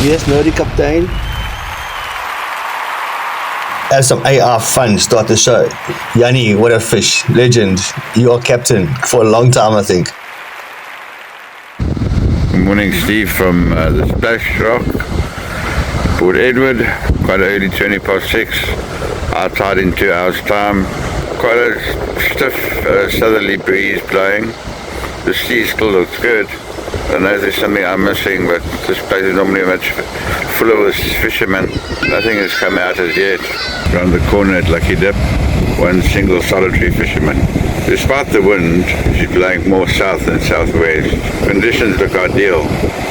Yes, nerdy Kaptein. Have some AR fun, start the show. Jannie, what a fish. Legend. You are captain for a long time, I think. Good morning, Steve, from the Splash Rock, Port Edward. Quite early, 6:20, outside in 2 hours' time. Quite a stiff southerly breeze blowing. The sea still looks good. I know there's something I'm missing, but this place is normally much full of fishermen. Nothing has come out as yet. Around the corner at Lucky Dip, one single solitary fisherman. Despite the wind, she's blowing more south than southwest. Conditions look ideal.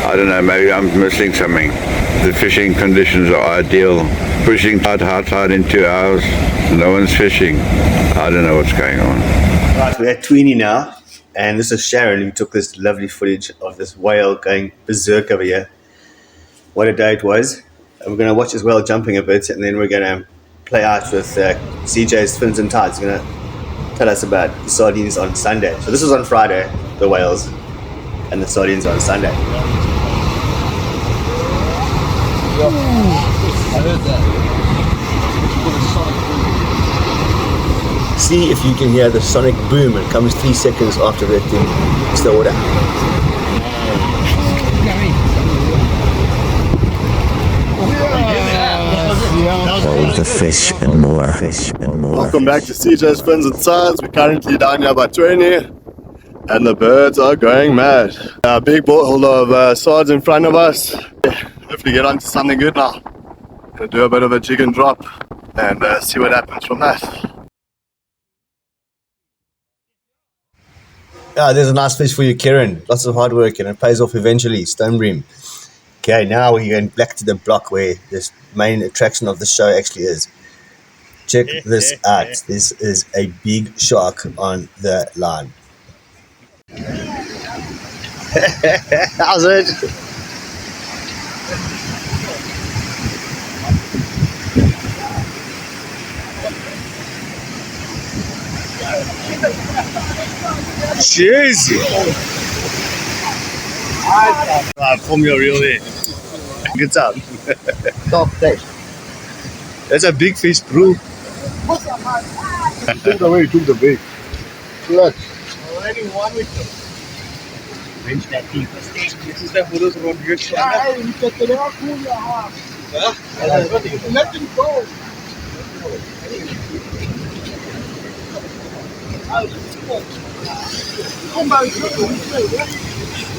I don't know, maybe I'm missing something. The fishing conditions are ideal. Pushing tide, high tide in 2 hours. No one's fishing. I don't know what's going on. Right, we're at Tweenie now. And this is Sharon who took this lovely footage of this whale going berserk over here. What a day it was. And we're going to watch this whale jumping a bit, and then we're going to play out with CJ's Fins and Tides. He's going to tell us about the sardines on Sunday. So this was on Friday, the whales, and the sardines on Sunday. I heard that. See if you can hear the sonic boom. It comes 3 seconds after that thing hits the water. The fish and more. Welcome back to CJ's Fins and Tides. We're currently down here by 20 and the birds are going mad. A big boatful of swords in front of us. Hopefully get onto something good now. Gonna do a bit of a jig and drop and see what happens from that. Yeah, there's a nice fish for you, Kieran. Lots of hard work and it pays off eventually. Stone bream. Okay, now we're going back to the block where this main attraction of the show actually is. Check this out. This is a big shark on the line. How's it? Jeez! Form your reel there. Good job. Top fish. That's a big fish, bro. He took the bait. Look. Already one with them. When's that deep? This is the photos around here. Let him go.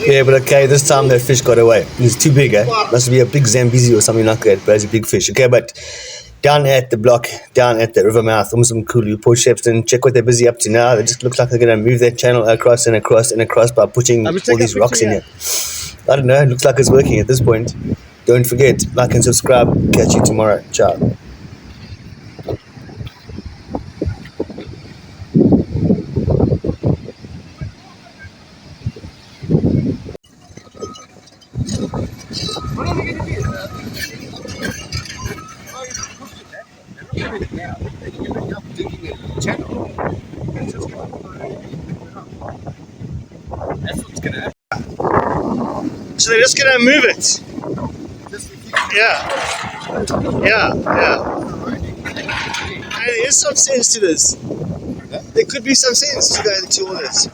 Yeah, but okay, this time that fish got away. He's too big, eh? Must be a big Zambezi or something like that, but it's a big fish. Okay, but down at the block, down at the river mouth, Umzimkulu, Port Shepstone, check what they're busy up to now. They just look like they're going to move that channel across and across and across by putting all these rocks in here. I don't know, it looks like it's working at this point. Don't forget, like and subscribe. Catch you tomorrow. Ciao. So they're just gonna move it. Yeah. And there is some sense to this. There could be some sense to all this.